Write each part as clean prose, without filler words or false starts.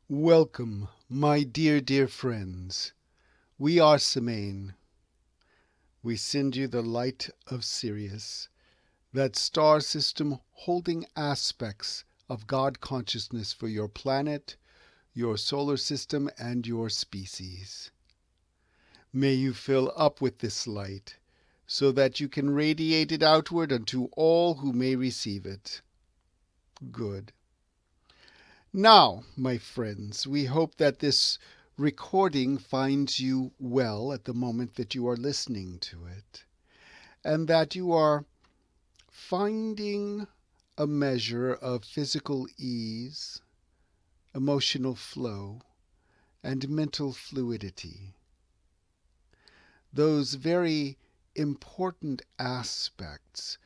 Welcome, my dear friends. We are Semaine. We send you the light of Sirius, that star system holding aspects of God consciousness for your planet, your solar system, and your species. May you fill up with this light so that you can radiate it outward unto all who may receive it. Good. Now, my friends, we hope that this recording finds you well at the moment that you are listening to it, and that you are finding a measure of physical ease, emotional flow, and mental fluidity. Those very important aspects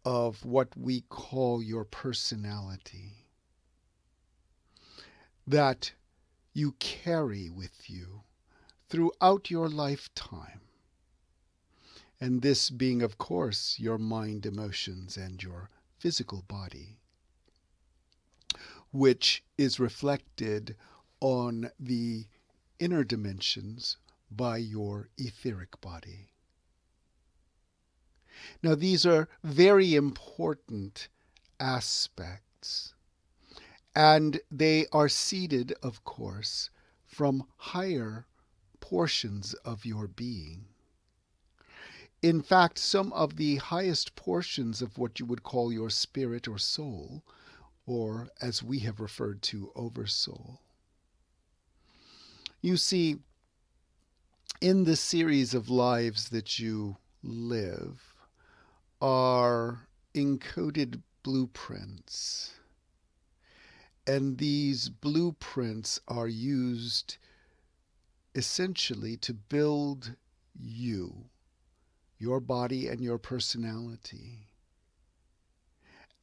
of what we call your personality that you carry with you throughout your lifetime. And this being, of course, your mind, emotions, and your physical body, which is reflected on the inner dimensions by your etheric body. Now, these are very important aspects. And they are seeded, of course, from higher portions of your being. In fact, some of the highest portions of what you would call your spirit or soul, or as we have referred to, oversoul. You see, in the series of lives that you live are encoded blueprints. And these blueprints are used essentially to build you, your body, and your personality.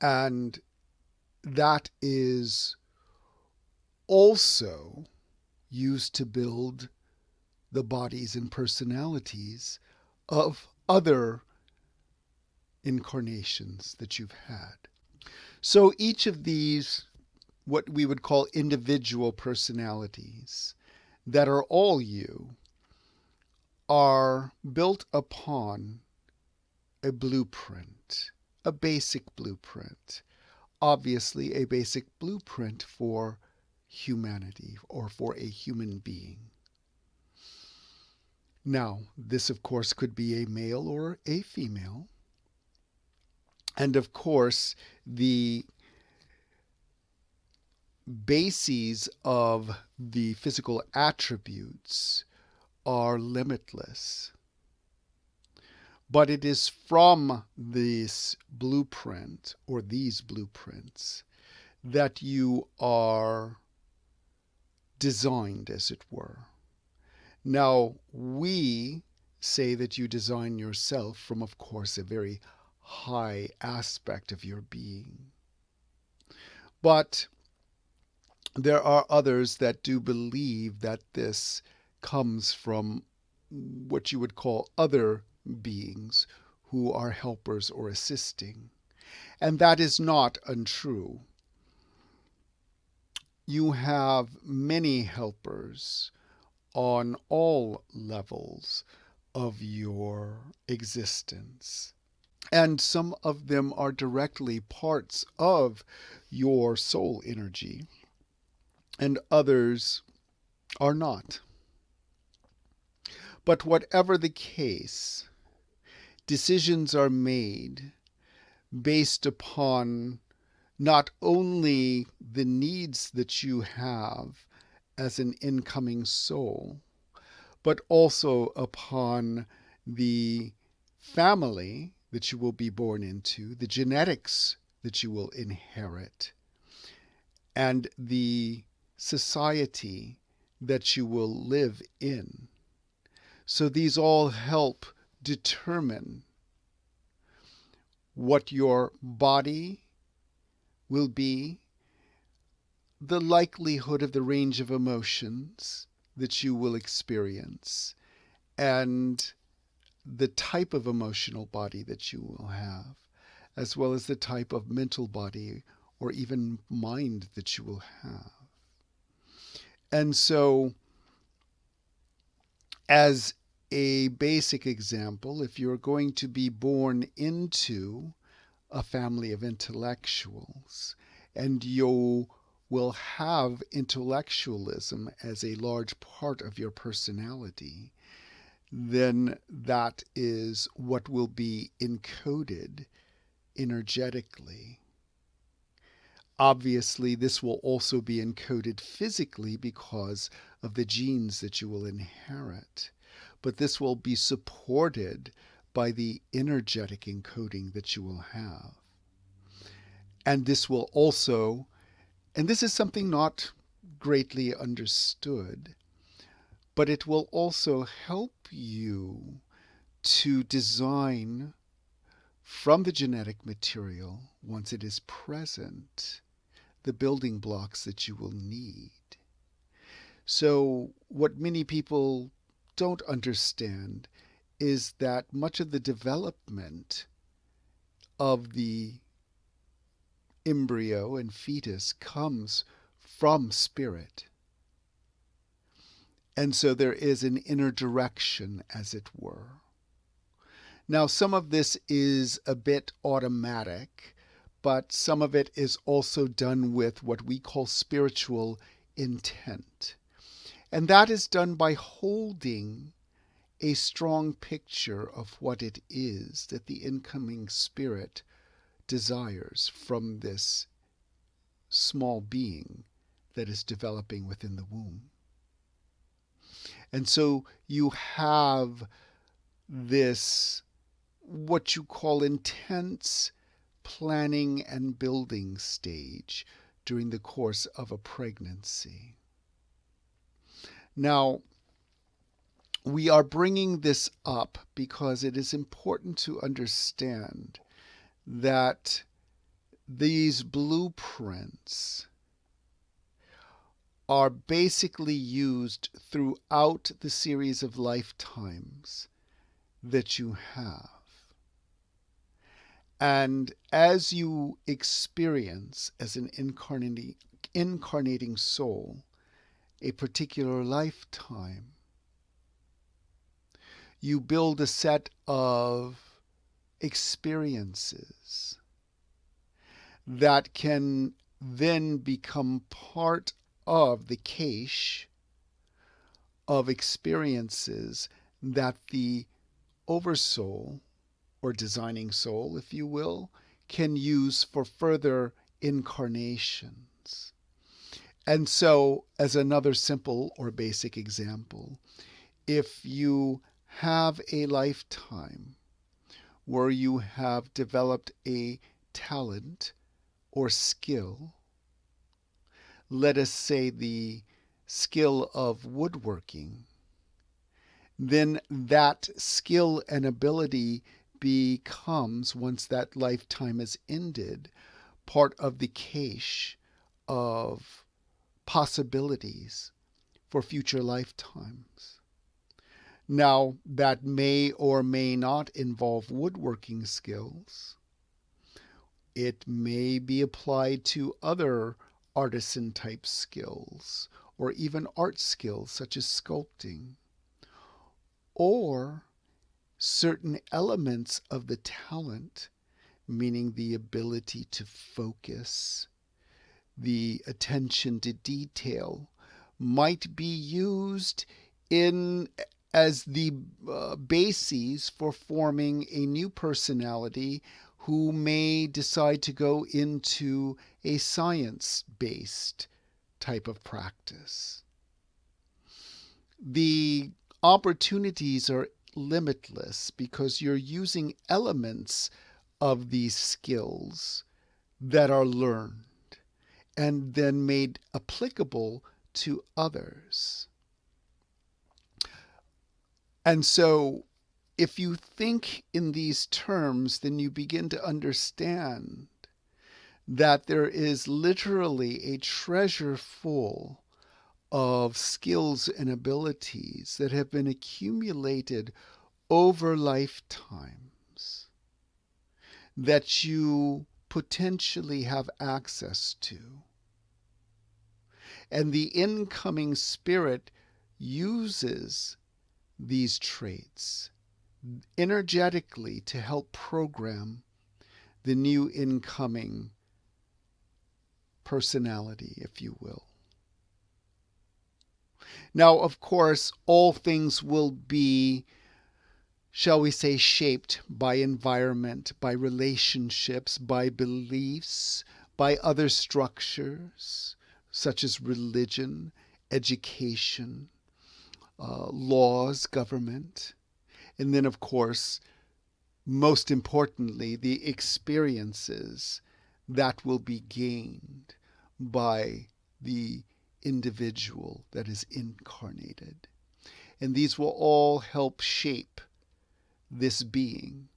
And that is also used to build the bodies and personalities of other incarnations that you've had. So each of these, what we would call individual personalities that are all you, are built upon a blueprint, a basic blueprint. Obviously, a basic blueprint for humanity or for a human being. Now, this of course could be a male or a female. And of course, the bases of the physical attributes are limitless. But it is from this blueprint, or these blueprints, that you are designed, as it were. Now, we say that you design yourself from, of course, a very high aspect of your being. But there are others that do believe that this comes from what you would call other beings who are helpers or assisting. And that is not untrue. You have many helpers on all levels of your existence. And some of them are directly parts of your soul energy, and others are not. But whatever the case, decisions are made based upon not only the needs that you have as an incoming soul, but also upon the family that you will be born into, the genetics that you will inherit, and the society that you will live in. So these all help determine what your body will be, the likelihood of the range of emotions that you will experience, and the type of emotional body that you will have, as well as the type of mental body or even mind that you will have. And so, as a basic example, if you're going to be born into a family of intellectuals and you will have intellectualism as a large part of your personality, then that is what will be encoded energetically. Obviously, this will also be encoded physically because of the genes that you will inherit, but this will be supported by the energetic encoding that you will have. And this will also, and this is something not greatly understood, but it will also help you to design from the genetic material, once it is present, the building blocks that you will need. So, what many people don't understand is that much of the development of the embryo and fetus comes from spirit. And so there is an inner direction, as it were. Now, some of this is a bit automatic, but some of it is also done with what we call spiritual intent. And that is done by holding a strong picture of what it is that the incoming spirit desires from this small being that is developing within the womb. And so you have this, what you call, intense planning and building stage during the course of a pregnancy. Now, we are bringing this up because it is important to understand that these blueprints are basically used throughout the series of lifetimes that you have. And as you experience as an incarnating soul a particular lifetime, you build a set of experiences that can then become part of the cache of experiences that the oversoul, or designing soul, if you will, can use for further incarnations. And so, as another simple or basic example, if you have a lifetime where you have developed a talent or skill, let us say the skill of woodworking, then that skill and ability becomes, once that lifetime is ended, part of the cache of possibilities for future lifetimes. Now, that may or may not involve woodworking skills. It may be applied to other artisan type skills, or even art skills such as sculpting, or certain elements of the talent, meaning the ability to focus, the attention to detail, might be used in as the bases for forming a new personality who may decide to go into a science-based type of practice. The opportunities are limitless because you're using elements of these skills that are learned and then made applicable to others. And so, if you think in these terms, then you begin to understand that there is literally a treasure full of skills and abilities that have been accumulated over lifetimes that you potentially have access to. And the incoming spirit uses these traits energetically to help program the new incoming personality, if you will. Now, of course, all things will be, shall we say, shaped by environment, by relationships, by beliefs, by other structures, such as religion, education, laws, government, and then, of course, most importantly, the experiences that will be gained by the individual that is incarnated. And these will all help shape this being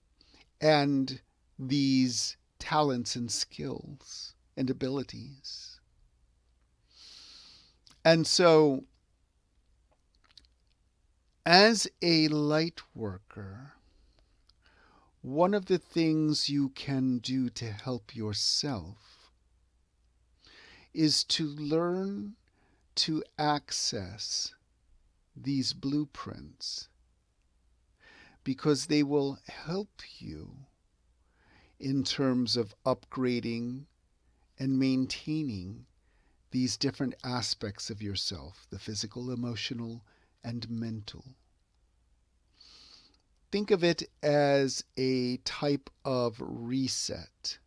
and these talents and skills and abilities. And so, as a light worker, one of the things you can do to help yourself is to learn to access these blueprints, because they will help you in terms of upgrading and maintaining these different aspects of yourself, the physical, emotional, and mental. Think of it as a type of reset,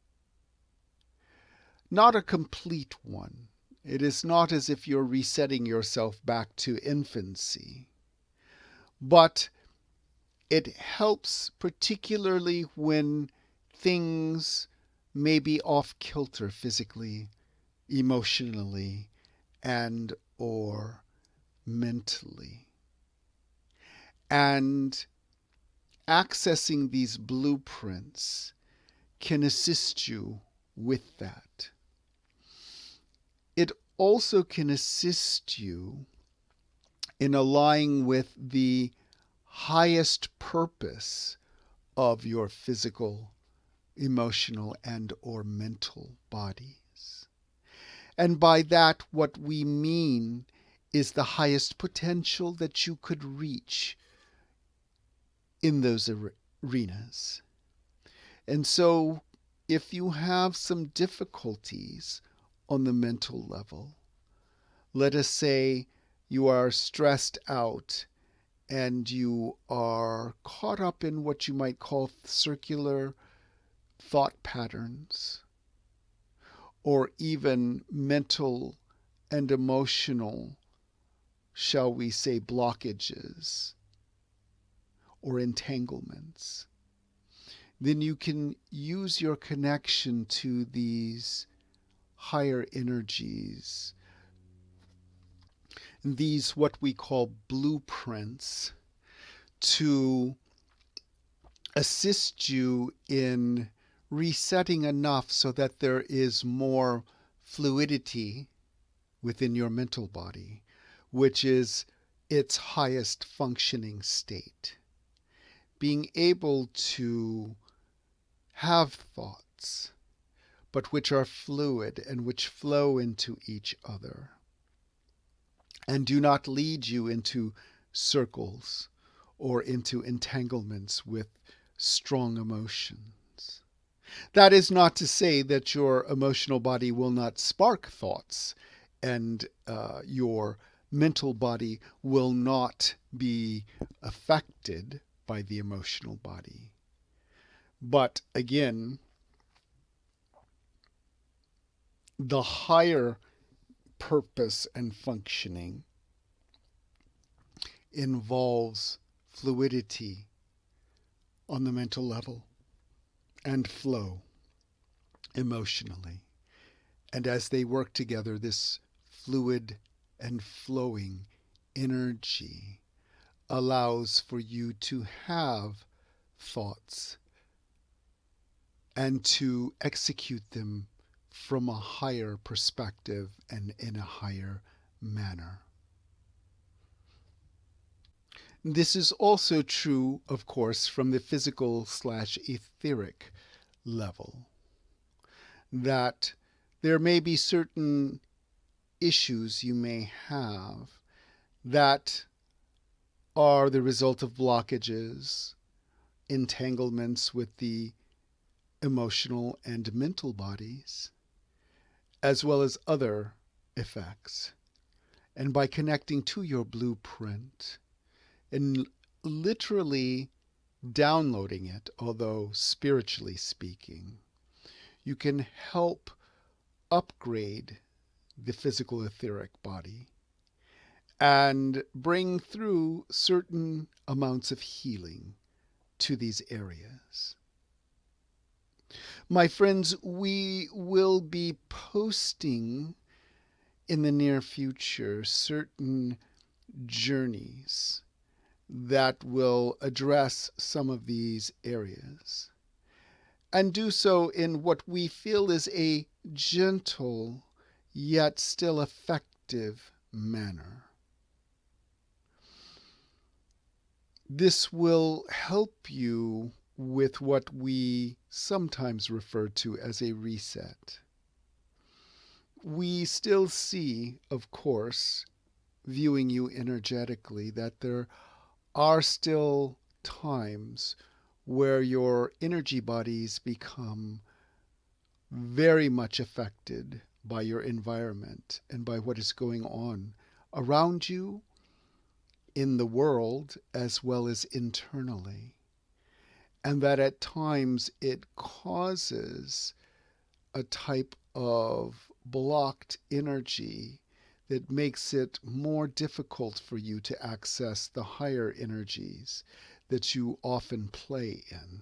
not a complete one. It is not as if you're resetting yourself back to infancy, but it helps particularly when things may be off kilter physically, emotionally, and or mentally. And accessing these blueprints can assist you with that. It also can assist you in aligning with the highest purpose of your physical, emotional, and or mental bodies. And by that, what we mean is the highest potential that you could reach in those arenas. And so, if you have some difficulties on the mental level, let us say you are stressed out and you are caught up in what you might call circular thought patterns, or even mental and emotional, shall we say, blockages or entanglements, then you can use your connection to these higher energies, these what we call blueprints, to assist you in resetting enough so that there is more fluidity within your mental body, which is its highest functioning state. Being able to have thoughts, but which are fluid and which flow into each other and do not lead you into circles or into entanglements with strong emotions. That is not to say that your emotional body will not spark thoughts and your mental body will not be affected by the emotional body. But again, the higher purpose and functioning involves fluidity on the mental level and flow emotionally. And as they work together, this fluid and flowing energy allows for you to have thoughts and to execute them from a higher perspective and in a higher manner. This is also true, of course, from the physical/etheric level, that there may be certain issues you may have that are the result of blockages, entanglements with the emotional and mental bodies, as well as other effects. And by connecting to your blueprint and literally downloading it, although spiritually speaking, you can help upgrade the physical etheric body and bring through certain amounts of healing to these areas. My friends, we will be posting in the near future certain journeys that will address some of these areas and do so in what we feel is a gentle yet still effective manner. This will help you with what we sometimes refer to as a reset. We still see, of course, viewing you energetically, that there are still times where your energy bodies become very much affected by your environment and by what is going on around you, in the world, as well as internally. And that at times it causes a type of blocked energy that makes it more difficult for you to access the higher energies that you often play in.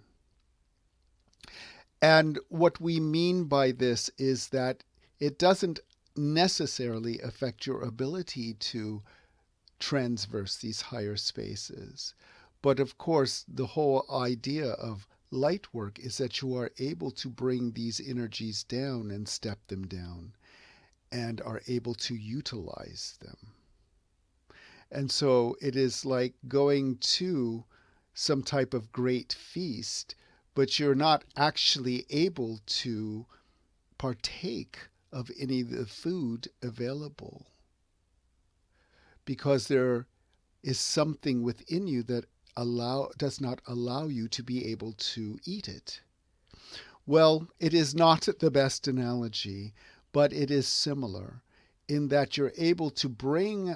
And what we mean by this is that it doesn't necessarily affect your ability to transverse these higher spaces. But of course, the whole idea of light work is that you are able to bring these energies down and step them down and are able to utilize them. And so it is like going to some type of great feast, but you're not actually able to partake of any of the food available because there is something within you that does not allow you to be able to eat it. Well, it is not the best analogy, but it is similar in that you're able to bring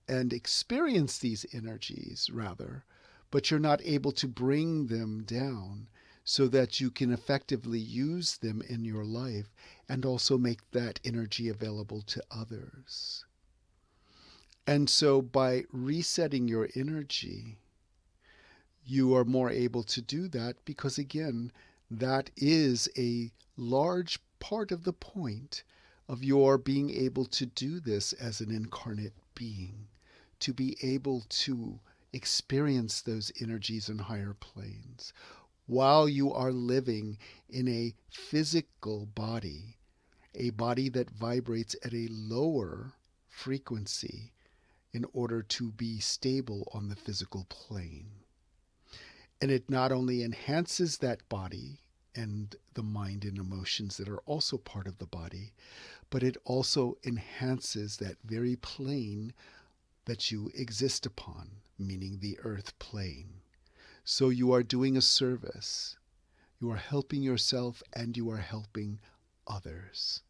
and experience these energies, rather, but you're not able to bring them down so that you can effectively use them in your life and also make that energy available to others. And so by resetting your energy, you are more able to do that because, again, that is a large part of the point of your being able to do this as an incarnate being, to be able to experience those energies in higher planes while you are living in a physical body, a body that vibrates at a lower frequency in order to be stable on the physical plane. And it not only enhances that body and the mind and emotions that are also part of the body, but it also enhances that very plane that you exist upon, meaning the earth plane. So you are doing a service. You are helping yourself and you are helping others.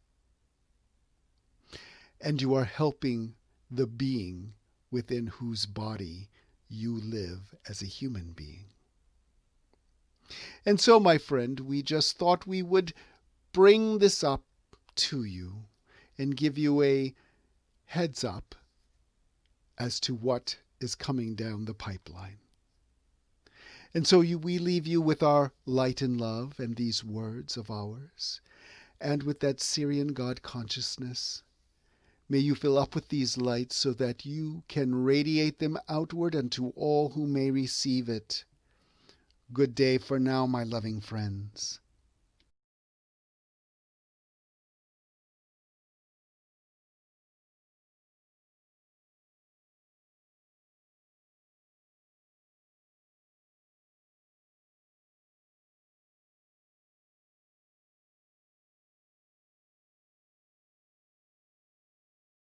And you are helping the being within whose body you live as a human being. And so, my friend, we just thought we would bring this up to you and give you a heads up as to what is coming down the pipeline. And so we leave you with our light and love and these words of ours, and with that Syrian God consciousness. May you fill up with these lights so that you can radiate them outward unto all who may receive it. Good day for now, my loving friends.